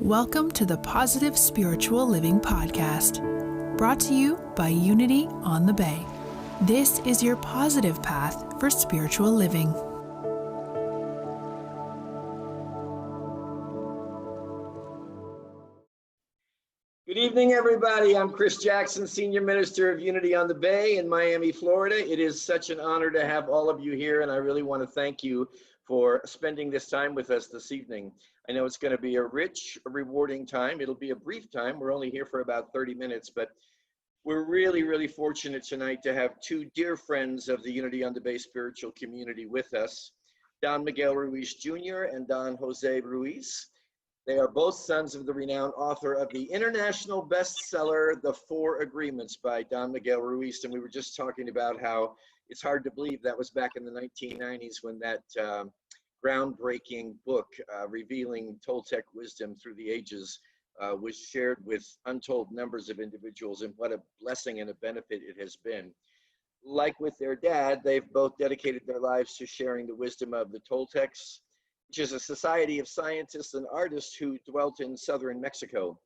Welcome to the Positive Spiritual Living Podcast, brought to you by Unity on the Bay. This is your positive path for spiritual living. Good evening, everybody. I'm Chris Jackson, Senior Minister of Unity on the Bay in Miami, Florida. It is such an honor to have all of you here, and I really want to thank you for spending this time with us this evening. I know it's going to be a rich, rewarding time. It'll be a brief time. We're only here for about 30 minutes, but we're really fortunate tonight to have two dear friends of the Unity on the Bay spiritual community with us, Don Miguel Ruiz Jr. and Don Jose Ruiz. They are both sons of the renowned author of the international bestseller, The Four Agreements by Don Miguel Ruiz. And we were just talking about how it's hard to believe that was back in the 1990s when that groundbreaking book revealing Toltec wisdom through the ages was shared with untold numbers of individuals, and what a blessing and a benefit it has been. Like with their dad, they've both dedicated their lives to sharing the wisdom of the Toltecs, which is a society of scientists and artists who dwelt in southern Mexico.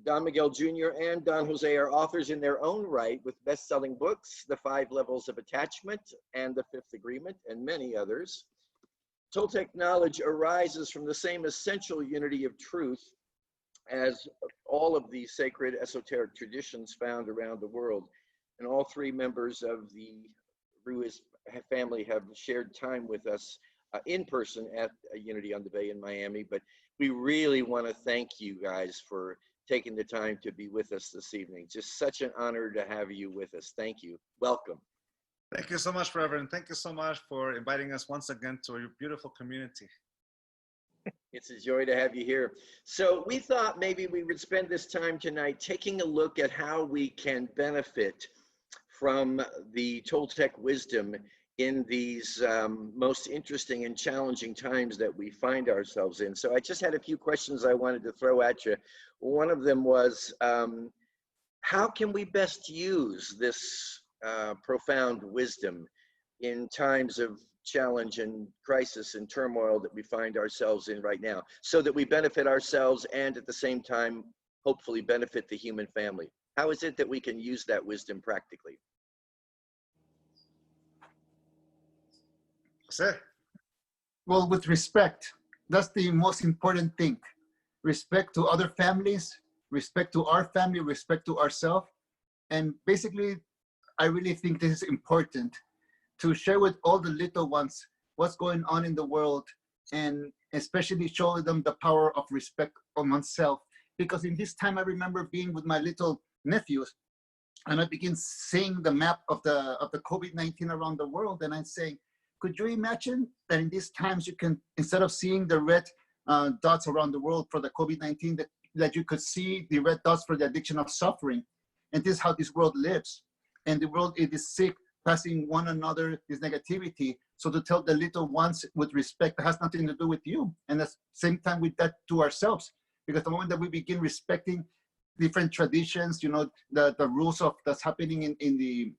Don Miguel Jr. and Don Jose are authors in their own right with best-selling books, The 5 Levels of Attachment and The Fifth Agreement, and many others. Toltec knowledge arises from the same essential unity of truth as all of the sacred esoteric traditions found around the world. And all three members of the Ruiz family have shared time with us in person at Unity on the Bay in Miami, but we really want to thank you guys for taking the time to be with us this evening. Just such an honor to have you with us. Thank you. Welcome. Thank you so much, Reverend. Thank you so much for inviting us once again to your beautiful community. It's a joy to have you here. So we thought maybe we would spend this time tonight taking a look at how we can benefit from the Toltec wisdom in these most interesting and challenging times that we find ourselves in. So I just had a few questions I wanted to throw at you. One of them was, how can we best use this profound wisdom in times of challenge and crisis and turmoil that we find ourselves in right now, so that we benefit ourselves and at the same time, hopefully benefit the human family? How is it that we can use that wisdom practically? Well, with respect, that's the most important thing. Respect to other families, respect to our family, respect to ourselves. And basically, I really think this is important to share with all the little ones what's going on in the world, and especially show them the power of respect on oneself. Because in this time, I remember being with my little nephews, and I begin seeing the map of the COVID-19 around the world, and I'm saying, could you imagine that in these times you can, instead of seeing the red dots around the world for the COVID-19, that you could see the red dots for the addiction of suffering? And this is how this world lives. And the world, it is sick, passing one another this negativity. So to tell the little ones with respect, that has nothing to do with you. And at the same time with that to ourselves. Because the moment that we begin respecting different traditions, you know, the rules of that's happening in the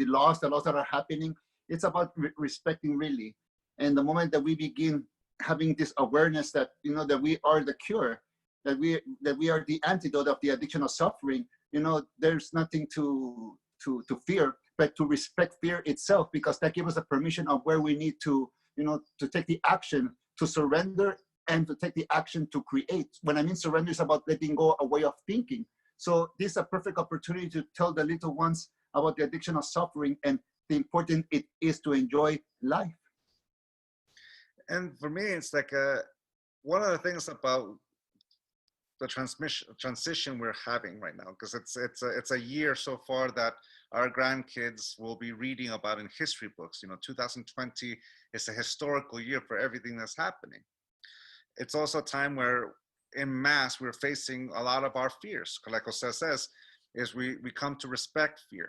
laws that are happening, it's about respecting really. And the moment that we begin having this awareness that, you know, that we are the cure, that we are the antidote of the addiction of suffering, you know, there's nothing to fear, but to respect fear itself, because that gives us a permission of where we need to, you know, to take the action to surrender and to take the action to create. When I mean surrender, is about letting go a way of thinking. So this is a perfect opportunity to tell the little ones about the addiction of suffering and the important it is to enjoy life. And for me, it's like one of the things about the transition we're having right now, because it's a year so far that our grandkids will be reading about in history books. You know, 2020 is a historical year for everything that's happening. It's also a time where, en masse, we're facing a lot of our fears. Like Jose says, is we come to respect fear.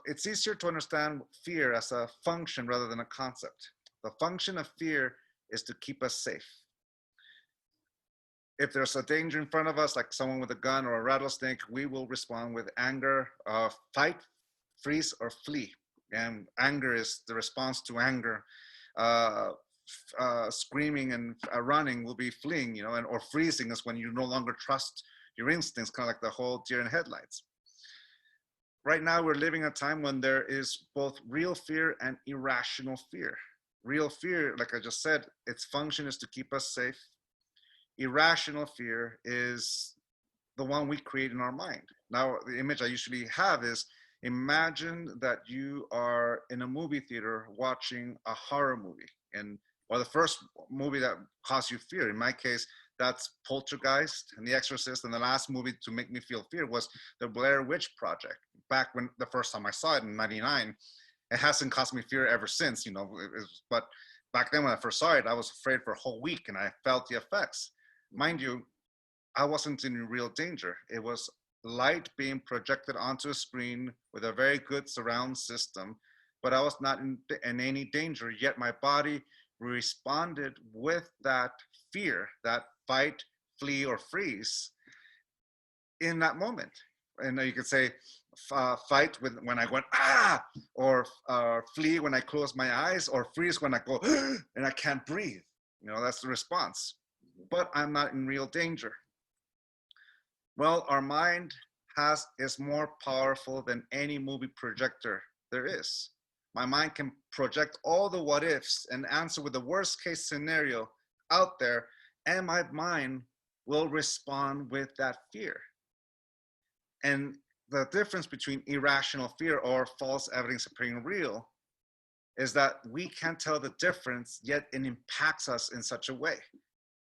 It's easier to understand fear as a function rather than a concept. The function of fear is to keep us safe. If there's a danger in front of us, like someone with a gun or a rattlesnake, we will respond with anger, fight, freeze, or flee. And anger is the response to anger. screaming and running will be fleeing, you know, and or freezing is when you no longer trust your instincts, kind of like the whole deer in headlights. Right now, we're living a time when there is both real fear and irrational fear. Real fear, like I just said, its function is to keep us safe. Irrational fear is the one we create in our mind. Now, the image I usually have is, imagine that you are in a movie theater watching a horror movie, or the first movie that caused you fear. In my case, that's Poltergeist and The Exorcist, and the last movie to make me feel fear was the Blair Witch Project. Back when the first time I saw it in '99, it hasn't caused me fear ever since, you know. But back then when I first saw it, I was afraid for a whole week, and I felt the effects. Mind you, I wasn't in real danger. It was light being projected onto a screen with a very good surround system, but I was not in any danger, yet my body responded with that fear, that fight, flee, or freeze in that moment. And you could say fight when I went, ah, or flee when I close my eyes, or freeze when I go, and I can't breathe. You know, that's the response. But I'm not in real danger. Well, our mind is more powerful than any movie projector there is. My mind can project all the what ifs and answer with the worst case scenario out there, and my mind will respond with that fear. And the difference between irrational fear or false evidence appearing real is that we can't tell the difference, yet it impacts us in such a way.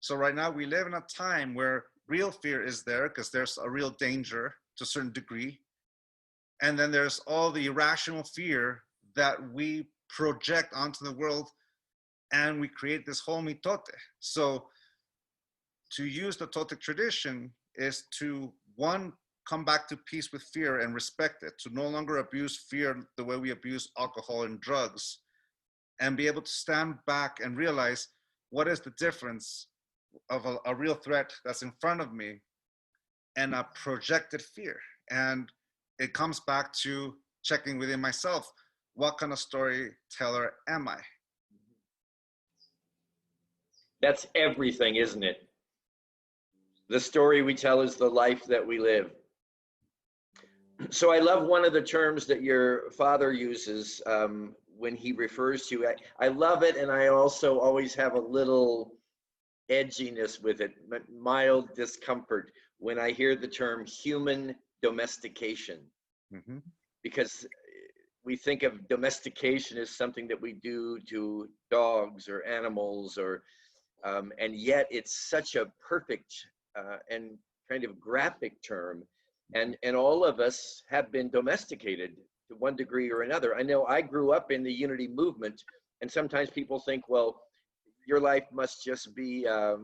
So right now we live in a time where real fear is there because there's a real danger to a certain degree. And then there's all the irrational fear that we project onto the world, and we create this whole mitote. So to use the Toltec tradition is to, one, come back to peace with fear and respect it, to no longer abuse fear the way we abuse alcohol and drugs, and be able to stand back and realize what is the difference of a real threat that's in front of me and a projected fear. And it comes back to checking within myself, what kind of storyteller am I? That's everything, isn't it? The story we tell is the life that we live. So I love one of the terms that your father uses when he refers to it. I love it, and I also always have a little edginess with it, mild discomfort when I hear the term human domestication. Mm-hmm. Because we think of domestication as something that we do to dogs or animals, or and yet it's such a perfect and kind of graphic term. And all of us have been domesticated to one degree or another. I know I grew up in the unity movement, and sometimes people think, well, your life must just be a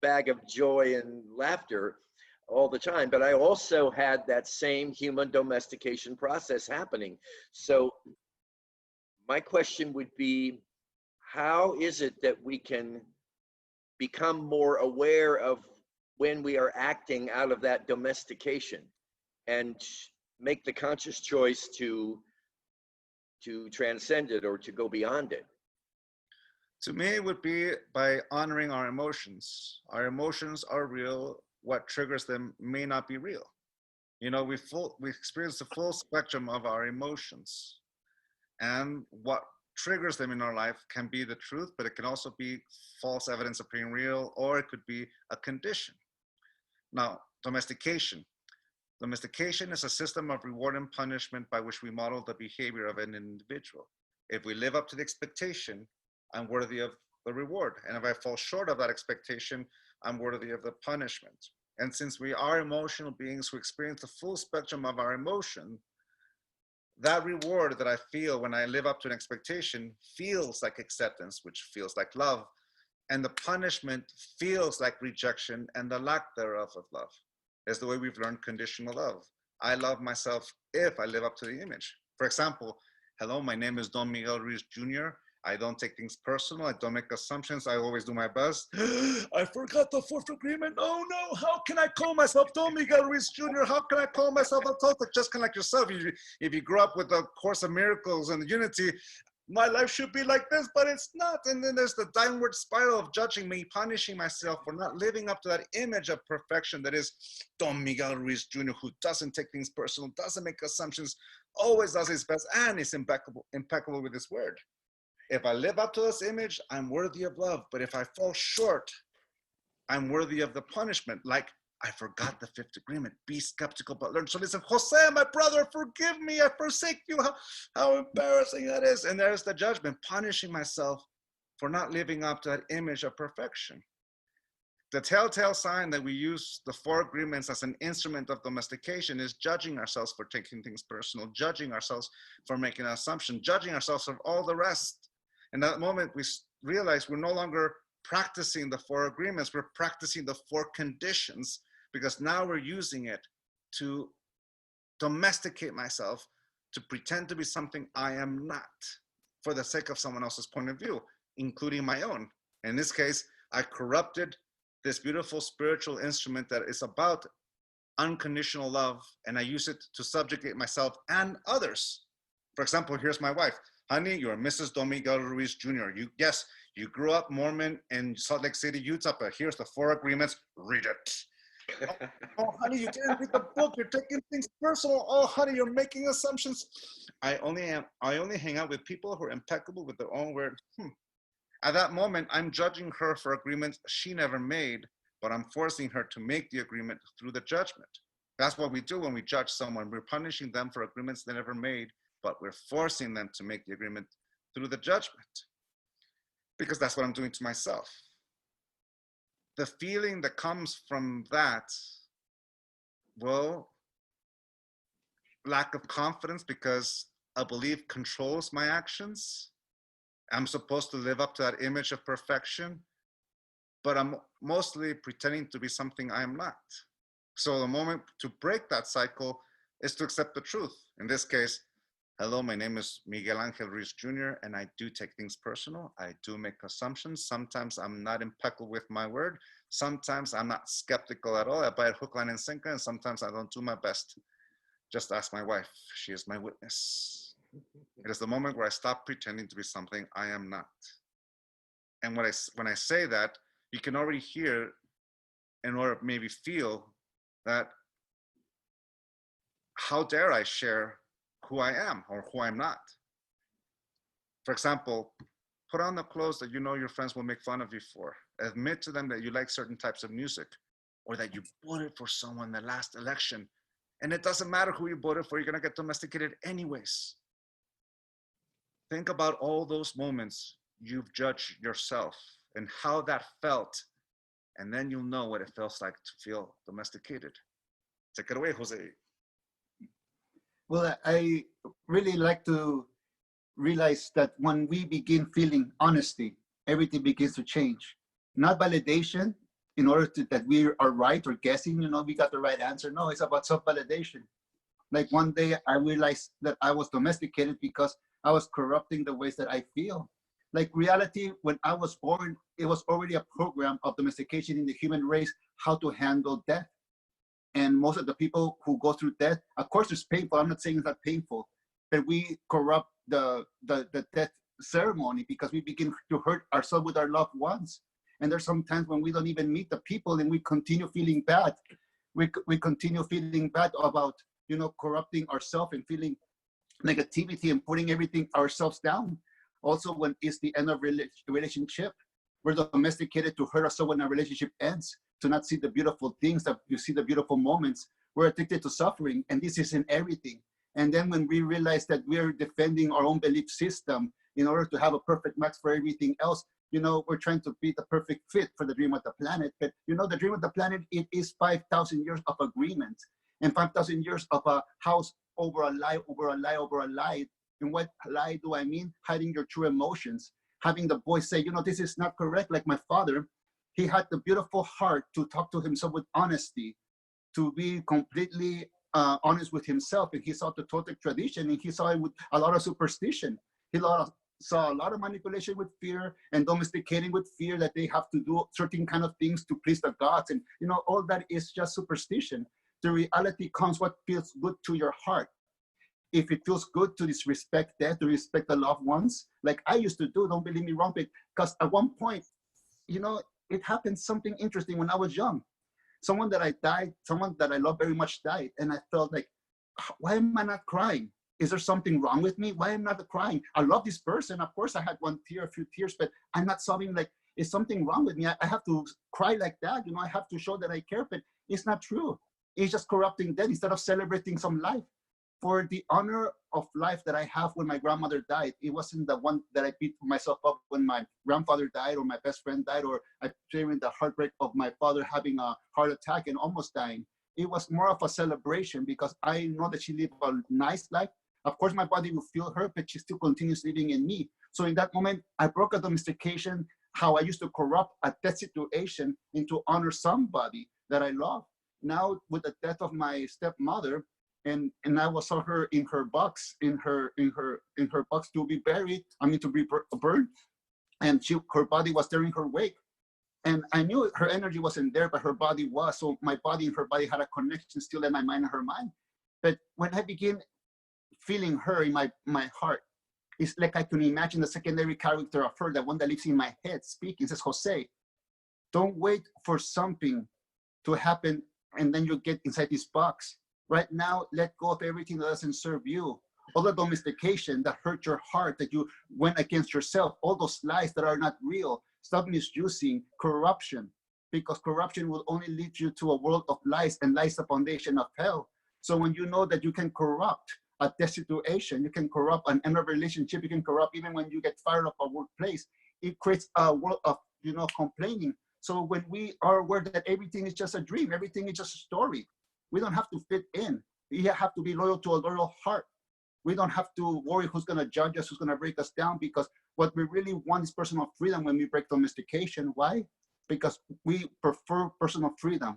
bag of joy and laughter all the time. But I also had that same human domestication process happening. So my question would be, how is it that we can become more aware of when we are acting out of that domestication and make the conscious choice to transcend it or to go beyond it? To me, it would be by honoring our emotions. Our emotions are real. What triggers them may not be real. You know, we experience the full spectrum of our emotions, and what triggers them in our life can be the truth, but it can also be false evidence appearing real, or it could be a condition. Now, domestication. Domestication is a system of reward and punishment by which we model the behavior of an individual. If we live up to the expectation, I'm worthy of the reward. And if I fall short of that expectation, I'm worthy of the punishment. And since we are emotional beings who experience the full spectrum of our emotion, that reward that I feel when I live up to an expectation feels like acceptance, which feels like love. And the punishment feels like rejection and the lack thereof of love. Is the way we've learned conditional love. I love myself if I live up to the image. For example, hello, my name is Don Miguel Ruiz Jr. I don't take things personal. I don't make assumptions. I always do my best. I forgot the fourth agreement. Oh no, how can I call myself Don Miguel Ruiz Jr.? How can I call myself a Toltec? Just kind of like yourself. If you grew up with the Course of Miracles and the Unity, my life should be like this, but it's not. And then there's the downward spiral of judging me, punishing myself for not living up to that image of perfection that is Don Miguel Ruiz Jr., who doesn't take things personal, doesn't make assumptions, always does his best, and is impeccable with his word. If I live up to this image, I'm worthy of love. But if I fall short, I'm worthy of the punishment. Like, I forgot the fifth agreement. Be skeptical, but learn. So listen, Jose, my brother, forgive me. I forsake you. How embarrassing that is. And there's the judgment, punishing myself for not living up to that image of perfection. The telltale sign that we use the four agreements as an instrument of domestication is judging ourselves for taking things personal, judging ourselves for making an assumption, judging ourselves for all the rest. In that moment, we realize we're no longer practicing the four agreements, we're practicing the four conditions, because now we're using it to domesticate myself, to pretend to be something I am not, for the sake of someone else's point of view, including my own. In this case, I corrupted this beautiful spiritual instrument that is about unconditional love, and I use it to subjugate myself and others. For example, here's my wife. Honey, you're Mrs. Don Miguel Ruiz Jr. Yes, you grew up Mormon in Salt Lake City, Utah, but here's the four agreements. Read it. Oh, honey, you didn't read the book. You're taking things personal. Oh, honey, you're making assumptions. I only hang out with people who are impeccable with their own word. At that moment, I'm judging her for agreements she never made, but I'm forcing her to make the agreement through the judgment. That's what we do when we judge someone. We're punishing them for agreements they never made, but we're forcing them to make the agreement through the judgment, because that's what I'm doing to myself. The feeling that comes from that, well, lack of confidence, because a belief controls my actions. I'm supposed to live up to that image of perfection, but I'm mostly pretending to be something I am not. So the moment to break that cycle is to accept the truth. In this case, hello, my name is Miguel Angel Ruiz Jr., and I do take things personal. I do make assumptions. Sometimes I'm not impeccable with my word. Sometimes I'm not skeptical at all. I buy it hook, line, and sinker, and sometimes I don't do my best. Just ask my wife. She is my witness. It is the moment where I stop pretending to be something I am not. And when I say that, you can already hear and or maybe feel that, how dare I share who I am or who I'm not? For example, put on the clothes that you know your friends will make fun of you for. Admit to them that you like certain types of music, or that you voted for someone in the last election. And it doesn't matter who you voted for, you're gonna get domesticated anyways. Think about all those moments you've judged yourself and how that felt, and then you'll know what it feels like to feel domesticated. Take it away, Jose. Well, I really like to realize that when we begin feeling honesty, everything begins to change. Not validation in order that we are right or guessing, we got the right answer. No, it's about self-validation. Like one day I realized that I was domesticated because I was corrupting the ways that I feel. Like reality, when I was born, it was already a program of domestication in the human race, how to handle death. And most of the people who go through death, of course it's painful. I'm not saying it's not painful, but we corrupt the death ceremony because we begin to hurt ourselves with our loved ones. And there's some times when we don't even meet the people and we continue feeling bad. We continue feeling bad about, corrupting ourselves and feeling negativity and putting everything ourselves down. Also, when it's the end of relationship, we're domesticated to hurt ourselves when our relationship ends, to not see the beautiful things, that you see the beautiful moments. We're addicted to suffering, and this is in everything. And then when we realize that we're defending our own belief system in order to have a perfect match for everything else, we're trying to be the perfect fit for the dream of the planet. But the dream of the planet, it is 5,000 years of agreement and 5,000 years of a house over a lie, over a lie, over a lie. And what lie do I mean? Hiding your true emotions. Having the boy say, this is not correct. Like my father, he had the beautiful heart to talk to himself with honesty, to be completely honest with himself. And he saw the Toltec tradition, and he saw it with a lot of superstition. He saw a lot of manipulation with fear and domesticating with fear, that they have to do certain kind of things to please the gods. And, all that is just superstition. The reality comes what feels good to your heart. if it feels good to disrespect death, to respect the loved ones, like I used to do, don't believe me wrong, because at one point, you know, it happened something interesting when I was young. Someone that I love very much died. And I felt like, why am I not crying? Is there something wrong with me? Why am I not crying? I love this person. Of course, I had one tear, a few tears, but I'm not sobbing like, is something wrong with me? I have to cry like that. You know, I have to show that I care, but it's not true. It's just corrupting death instead of celebrating some life. For the honor of life that I have when my grandmother died, it wasn't the one that I beat myself up when my grandfather died or my best friend died, or I experienced the heartbreak of my father having a heart attack and almost dying. It was more of a celebration because I know that she lived a nice life. Of course, my body will feel hurt, but she still continues living in me. So in that moment, I broke a domestication, how I used to corrupt a death situation into honor somebody that I love. Now, with the death of my stepmother, and I saw her in her box, in her box to be buried, to be burned, and her body was there in her wake. And I knew her energy wasn't there, but her body was. So my body and her body had a connection still in my mind and her mind. But when I began feeling her in my heart, it's like I can imagine the secondary character of her, the one that lives in my head speaking. It says, Jose, don't wait for something to happen and then you get inside this box. Right now, let go of everything that doesn't serve you. All the domestication that hurt your heart, that you went against yourself, all those lies that are not real. Stop misusing corruption, because corruption will only lead you to a world of lies, and lies the foundation of hell. So when you know that you can corrupt a death situation, you can corrupt an end of relationship, you can corrupt even when you get fired up a workplace, it creates a world of, complaining. So when we are aware that everything is just a dream, everything is just a story, we don't have to fit in. We have to be loyal to a loyal heart. We don't have to worry who's going to judge us, who's going to break us down, because what we really want is personal freedom when we break domestication. Why? Because we prefer personal freedom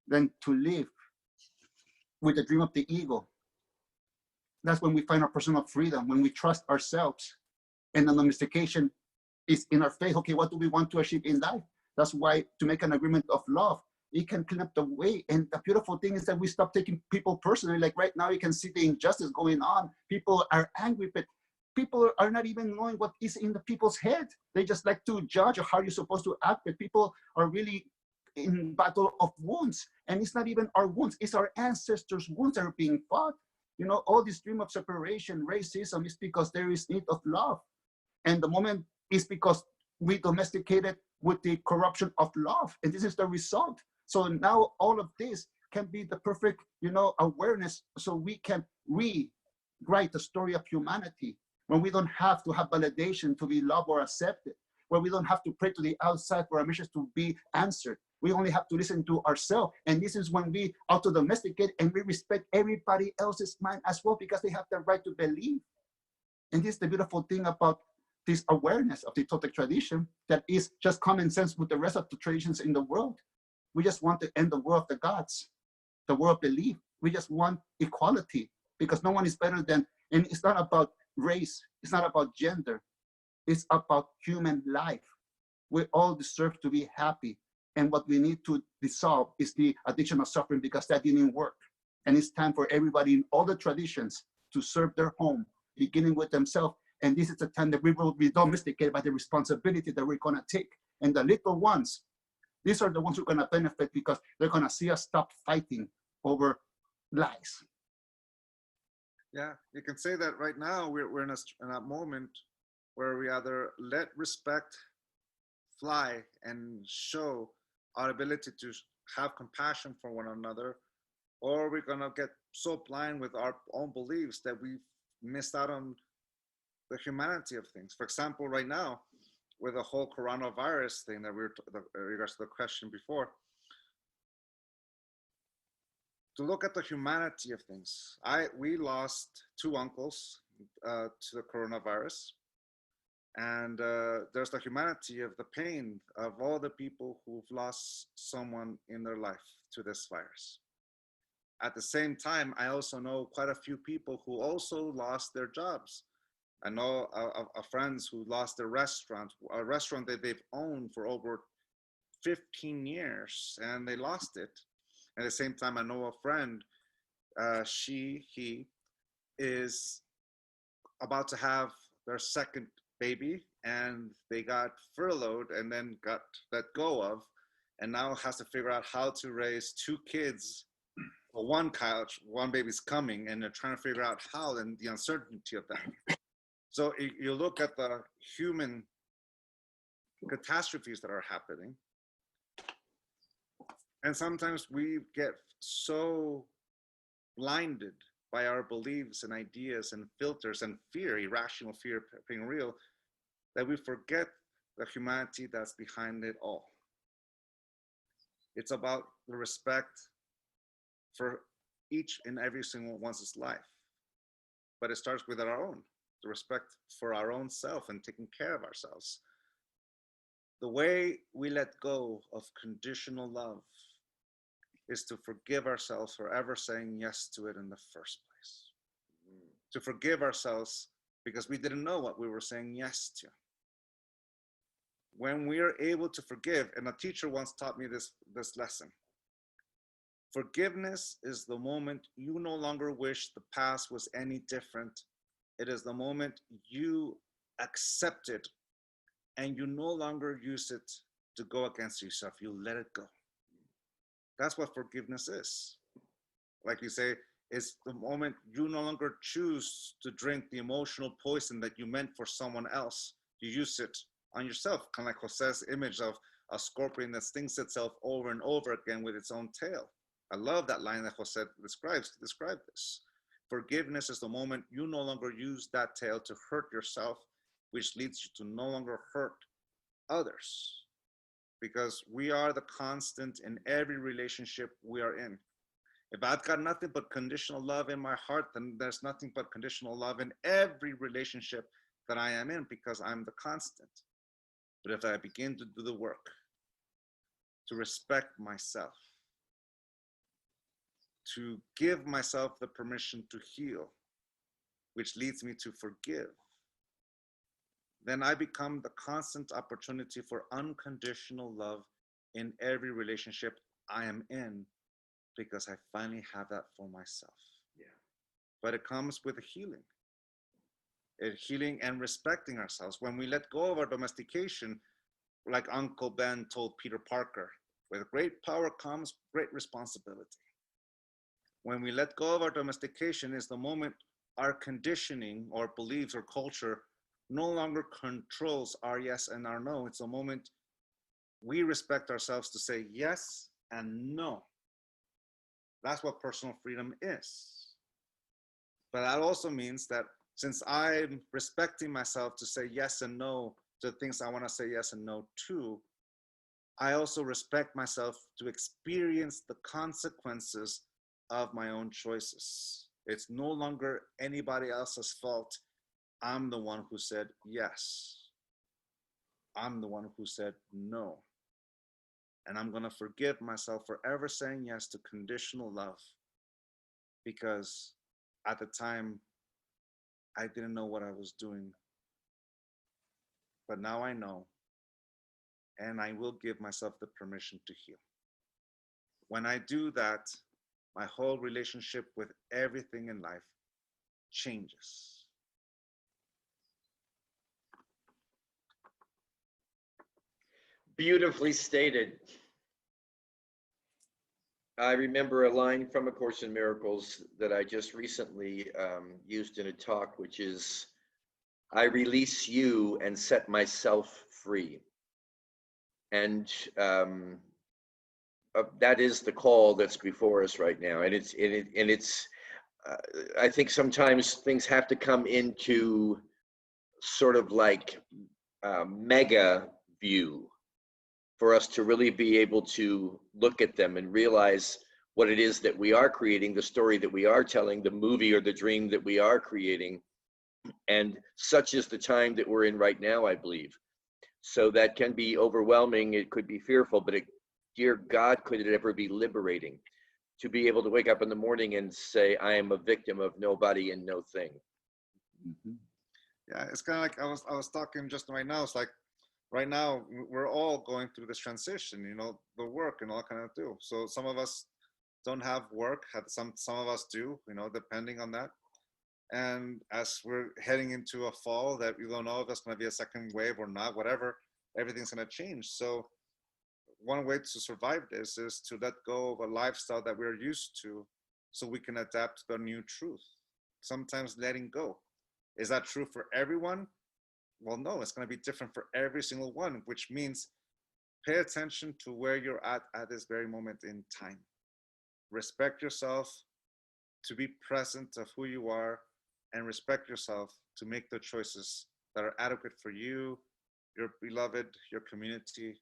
than to live with the dream of the ego. That's when we find our personal freedom, when we trust ourselves. And the domestication is in our faith. Okay, what do we want to achieve in life? That's why to make an agreement of love, it can clean up the way. And the beautiful thing is that we stop taking people personally. Like right now, you can see the injustice going on. People are angry, but people are not even knowing what is in the people's head. They just like to judge how you're supposed to act, but people are really in battle of wounds. And it's not even our wounds, it's our ancestors' wounds that are being fought. All this dream of separation, racism is because there is need of love. And the moment is because we domesticated with the corruption of love. And this is the result. So now all of this can be the perfect, awareness, so we can rewrite the story of humanity, when we don't have to have validation to be loved or accepted, where we don't have to pray to the outside for our missions to be answered. We only have to listen to ourselves. And this is when we auto-domesticate and we respect everybody else's mind as well, because they have the right to believe. And this is the beautiful thing about this awareness of the Toltec tradition, that is just common sense with the rest of the traditions in the world. We just want to end the war of the gods, the war of belief. We just want equality, because no one is better than, and it's not about race, it's not about gender, it's about human life. We all deserve to be happy. And what we need to dissolve is the addiction of suffering, because that didn't work. And it's time for everybody in all the traditions to serve their home, beginning with themselves. And this is the time that we will be domesticated by the responsibility that we're gonna take. And the little ones, these are the ones who are going to benefit, because they're going to see us stop fighting over lies. Yeah, you can say that right now we're in a moment where we either let respect fly and show our ability to have compassion for one another, or we're going to get so blind with our own beliefs that we've missed out on the humanity of things. For example, right now, with the whole coronavirus thing that we were in regards to the question before, to look at the humanity of things. We lost 2 uncles to the coronavirus, and there's the humanity of the pain of all the people who've lost someone in their life to this virus. At the same time, I also know quite a few people who also lost their jobs. I know friends who lost their restaurant, a restaurant that they've owned for over 15 years, and they lost it. At the same time, I know a friend, he is about to have their second baby, and they got furloughed and then got let go of, and now has to figure out how to raise two kids. Well, one baby's coming, and they're trying to figure out how, and the uncertainty of that. So you look at the human catastrophes that are happening, and sometimes we get so blinded by our beliefs and ideas and filters and fear, irrational fear being real, that we forget the humanity that's behind it all. It's about the respect for each and every single one's life. But it starts with our own, the respect for our own self and taking care of ourselves. The way we let go of conditional love is to forgive ourselves for ever saying yes to it in the first place. To forgive ourselves because we didn't know what we were saying yes to. When we are able to forgive, and a teacher once taught me this lesson, forgiveness is the moment you no longer wish the past was any different. It is the moment you accept it and you no longer use it to go against yourself. You let it go. That's what forgiveness is. Like you say, it's the moment you no longer choose to drink the emotional poison that you meant for someone else. You use it on yourself, kind of like Jose's image of a scorpion that stings itself over and over again with its own tail. I love that line that Jose describes to describe this. Forgiveness is the moment you no longer use that tail to hurt yourself, which leads you to no longer hurt others. Because we are the constant in every relationship we are in. If I've got nothing but conditional love in my heart, then there's nothing but conditional love in every relationship that I am in, because I'm the constant. But if I begin to do the work, to respect myself, to give myself the permission to heal, which leads me to forgive, then I become the constant opportunity for unconditional love in every relationship I am in, because I finally have that for myself. Yeah. But it comes with a healing. Healing and respecting ourselves. When we let go of our domestication, like Uncle Ben told Peter Parker, with great power comes great responsibility. When we let go of our domestication is the moment our conditioning or beliefs or culture no longer controls our yes and our no. It's a moment we respect ourselves to say yes and no. That's what personal freedom is. But that also means that since I'm respecting myself to say yes and no to things I want to say yes and no to, I also respect myself to experience the consequences of my own choices. It's no longer anybody else's fault. I'm the one who said yes. I'm the one who said no. And I'm going to forgive myself for ever saying yes to conditional love, because at the time, I didn't know what I was doing. But now I know, and I will give myself the permission to heal. When I do that, my whole relationship with everything in life changes. Beautifully stated. I remember a line from A Course in Miracles that I just recently used in a talk, which is, I release you and set myself free. And that is the call that's before us right now. And it's I think sometimes things have to come into sort of like mega view for us to really be able to look at them and realize what it is that we are creating, the story that we are telling, the movie or the dream that we are creating. And such is the time that we're in right now, I believe. So that can be overwhelming. It could be fearful, but dear God, could it ever be liberating to be able to wake up in the morning and say, I am a victim of nobody and no thing. Mm-hmm. Yeah, it's kind of like I was talking just right now. It's like right now we're all going through this transition, you know, the work and all kind of do. So some of us don't have work, some of us do, you know, depending on that. And as we're heading into a fall that we don't know if it's going to be a second wave or not, whatever, everything's going to change. So one way to survive this is to let go of a lifestyle that we're used to so we can adapt to the new truth. Sometimes letting go. Is that true for everyone? Well, no, it's going to be different for every single one, which means pay attention to where you're at this very moment in time. Respect yourself, to be present of who you are, and respect yourself to make the choices that are adequate for you, your beloved, your community,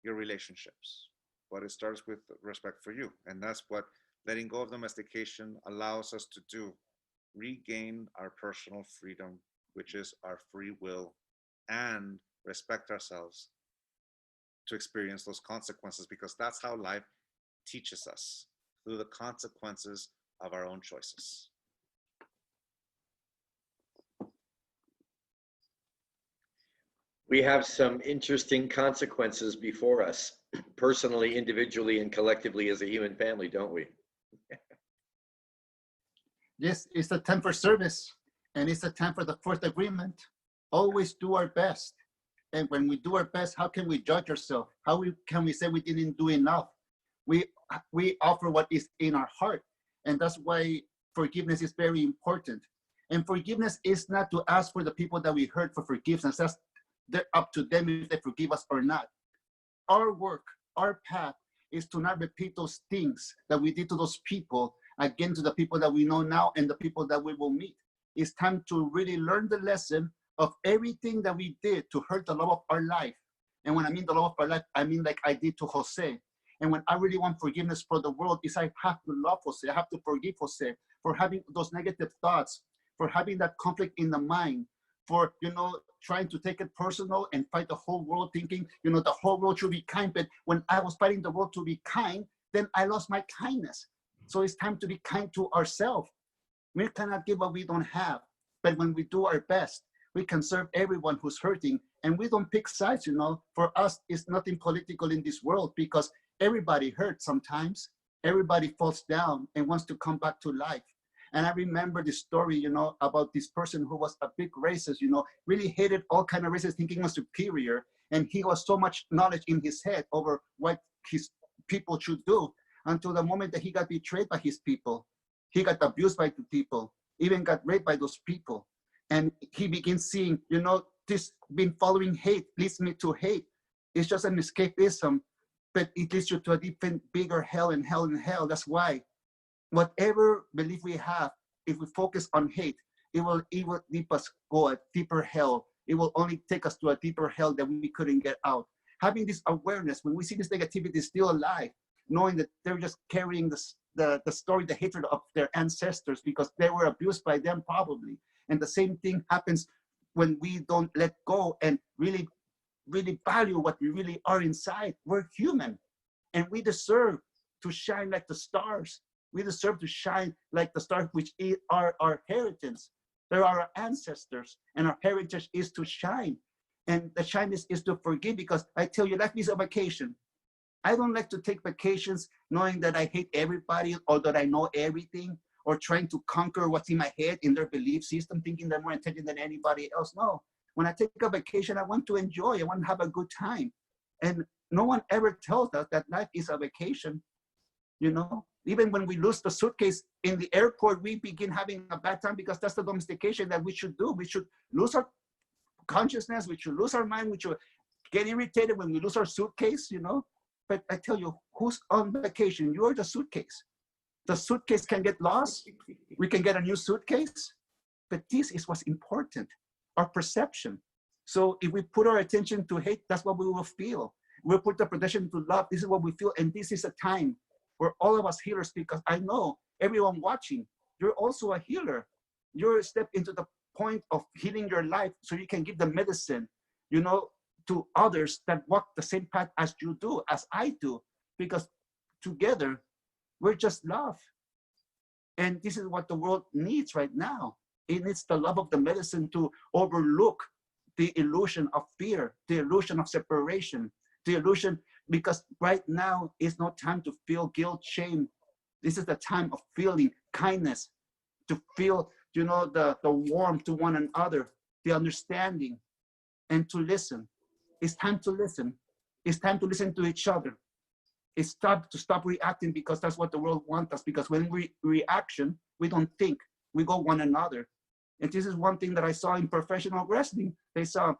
your relationships. But it starts with respect for you. And that's what letting go of domestication allows us to do. Regain our personal freedom, which is our free will, and respect ourselves to experience those consequences, because that's how life teaches us, through the consequences of our own choices. We have some interesting consequences before us, personally, individually, and collectively as a human family, don't we? Yes, it's the time for service, and it's the time for the fourth agreement. Always do our best. And when we do our best, how can we judge ourselves? Can we say we didn't do enough? We offer what is in our heart. And that's why forgiveness is very important. And forgiveness is not to ask for the people that we hurt for forgiveness. That's up to them if they forgive us or not. Our work, our path is to not repeat those things that we did to those people again, to the people that we know now and the people that we will meet. It's time to really learn the lesson of everything that we did to hurt the love of our life. And when I mean the love of our life, I mean like I did to Jose. And when I really want forgiveness for the world, is I have to love Jose. I have to forgive Jose for having those negative thoughts, for having that conflict in the mind, for, trying to take it personal and fight the whole world, thinking, the whole world should be kind. But when I was fighting the world to be kind, then I lost my kindness. So it's time to be kind to ourselves. We cannot give what we don't have. But when we do our best, we can serve everyone who's hurting. And we don't pick sides, For us, it's nothing political in this world, because everybody hurts sometimes. Everybody falls down and wants to come back to life. And I remember the story, about this person who was a big racist, really hated all kind of races, thinking was superior. And he was so much knowledge in his head over what his people should do, until the moment that he got betrayed by his people. He got abused by the people, even got raped by those people. And he begins seeing, this been following hate leads me to hate. It's just an escapism, but it leads you to a different, bigger hell and hell and hell. That's why whatever belief we have, if we focus on hate, it will lead us go a deeper hell. It will only take us to a deeper hell that we couldn't get out. Having this awareness, when we see this negativity still alive, knowing that they're just carrying the story, the hatred of their ancestors, because they were abused by them probably. And the same thing happens when we don't let go and really, really value what we really are inside. We're human, and we deserve to shine like the stars. We deserve to shine like the stars, which are our heritage. They're our ancestors, and our heritage is to shine. And the shyness is to forgive, because I tell you, life is a vacation. I don't like to take vacations knowing that I hate everybody or that I know everything, or trying to conquer what's in my head, in their belief system, thinking they're more intelligent than anybody else. No, when I take a vacation, I want to enjoy, I want to have a good time. And no one ever tells us that life is a vacation. Even when we lose the suitcase in the airport, we begin having a bad time, because that's the domestication that we should do. We should lose our consciousness, we should lose our mind, we should get irritated when we lose our suitcase, But I tell you, who's on vacation? You're the suitcase. The suitcase can get lost. We can get a new suitcase. But this is what's important, our perception. So if we put our attention to hate, that's what we will feel. We'll put the attention to love, this is what we feel. And this is a time for all of us healers, because I know everyone watching, you're also a healer. You're step into the point of healing your life so you can give the medicine, to others that walk the same path as you do, as I do, because together we're just love. And this is what the world needs right now. It needs the love of the medicine to overlook the illusion of fear, the illusion of separation, the illusion, because right now is no time to feel guilt, shame. This is the time of feeling kindness, to feel the warmth to one another, the understanding, and to listen. It's time to listen. It's time to listen to each other. It's time to stop reacting, because that's what the world wants us. Because when we reaction, we don't think, we go one another. And this is one thing that I saw in professional wrestling. They saw,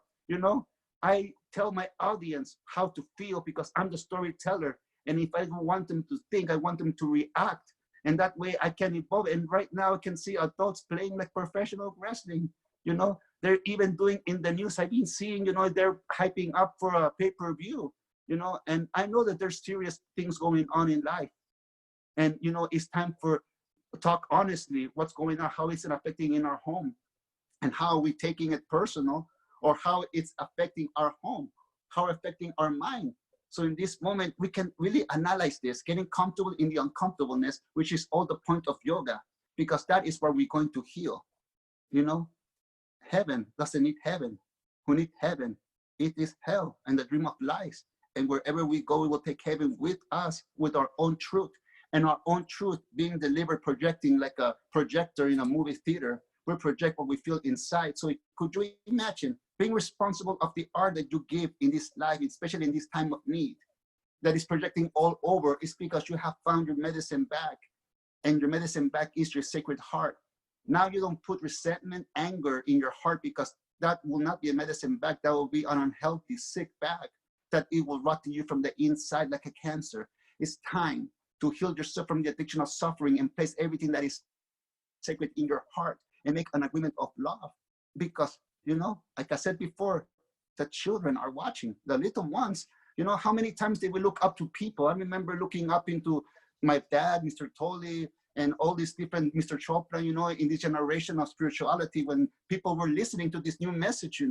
I tell my audience how to feel because I'm the storyteller. And if I don't want them to think, I want them to react. And that way I can evolve. And right now I can see adults playing like professional wrestling. They're even doing in the news. I've been seeing, they're hyping up for a pay-per-view, and I know that there's serious things going on in life. And, it's time for talk honestly, what's going on, how is it affecting in our home, and how are we taking it personal, or how it's affecting our home, how affecting our mind. So in this moment, we can really analyze this, getting comfortable in the uncomfortableness, which is all the point of yoga, because that is where we're going to heal. Heaven doesn't need heaven. Who need heaven? It is hell and the dream of lies. And wherever we go, we will take heaven with us, with our own truth. And our own truth being delivered, projecting like a projector in a movie theater. We project what we feel inside. So could you imagine being responsible of the art that you give in this life, especially in this time of need, that is projecting all over? Is because you have found your medicine bag, and your medicine bag is your sacred heart. Now you don't put resentment, anger in your heart, because that will not be a medicine bag. That will be an unhealthy, sick bag that it will rot you from the inside like a cancer. It's time to heal yourself from the addiction of suffering and place everything that is sacred in your heart and make an agreement of love. Because, like I said before, the children are watching, the little ones. How many times they will look up to people? I remember looking up into my dad, Mr. Tolle, and all these different Mr. Chopra, in this generation of spirituality, when people were listening to this new message,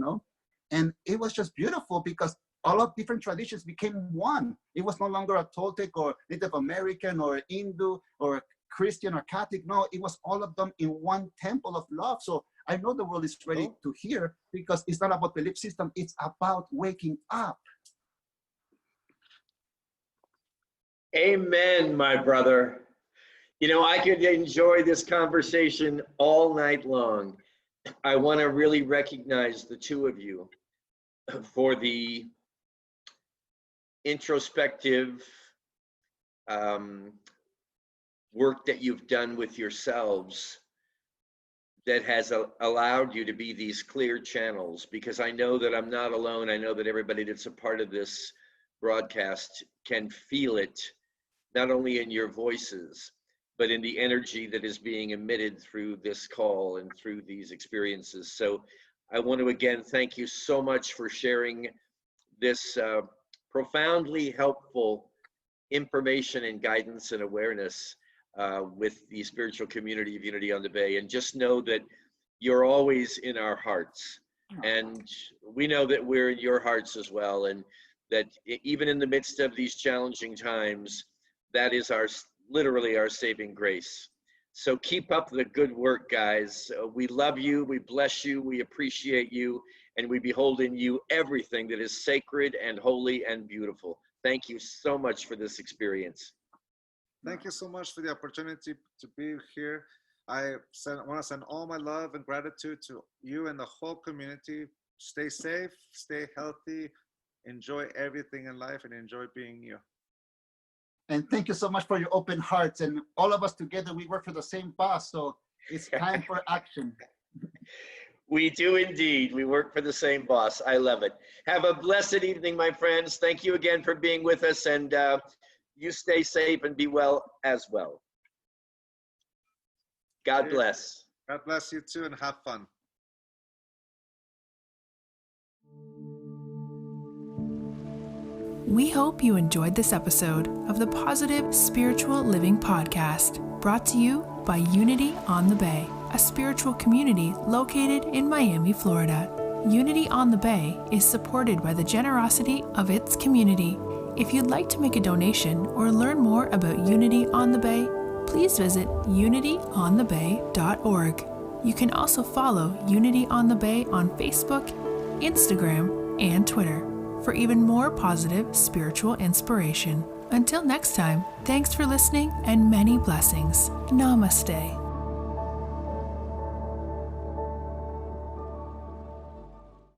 and it was just beautiful because all of different traditions became one. It was no longer a Toltec or Native American or Hindu or Christian or Catholic. No, it was all of them in one temple of love. So I know the world is ready to hear, because it's not about belief system. It's about waking up. Amen, my brother. I could enjoy this conversation all night long. I want to really recognize the two of you for the introspective work that you've done with yourselves that has allowed you to be these clear channels, because I know that I'm not alone. I know that everybody that's a part of this broadcast can feel it, not only in your voices, but in the energy that is being emitted through this call and through these experiences. So I want to again thank you so much for sharing this profoundly helpful information and guidance and awareness with the spiritual community of Unity on the Bay. And just know that you're always in our hearts. And we know that we're in your hearts as well. And that even in the midst of these challenging times, that is literally our saving grace. So keep up the good work, guys. We love you, we bless you, we appreciate you, and we behold in you everything that is sacred and holy and beautiful. Thank you so much for this experience. Thank you so much for the opportunity to be here. I want to send all my love and gratitude to you and the whole community. Stay safe, stay healthy, enjoy everything in life, and enjoy being you. And thank you so much for your open hearts. And all of us together, we work for the same boss. So it's time for action. We do indeed. We work for the same boss. I love it. Have a blessed evening, my friends. Thank you again for being with us. And you stay safe and be well as well. God bless. God bless you too, and have fun. We hope you enjoyed this episode of the Positive Spiritual Living Podcast, brought to you by Unity on the Bay, a spiritual community located in Miami, Florida. Unity on the Bay is supported by the generosity of its community. If you'd like to make a donation or learn more about Unity on the Bay, please visit unityonthebay.org. You can also follow Unity on the Bay on Facebook, Instagram, and Twitter for even more positive spiritual inspiration. Until next time, thanks for listening and many blessings. Namaste.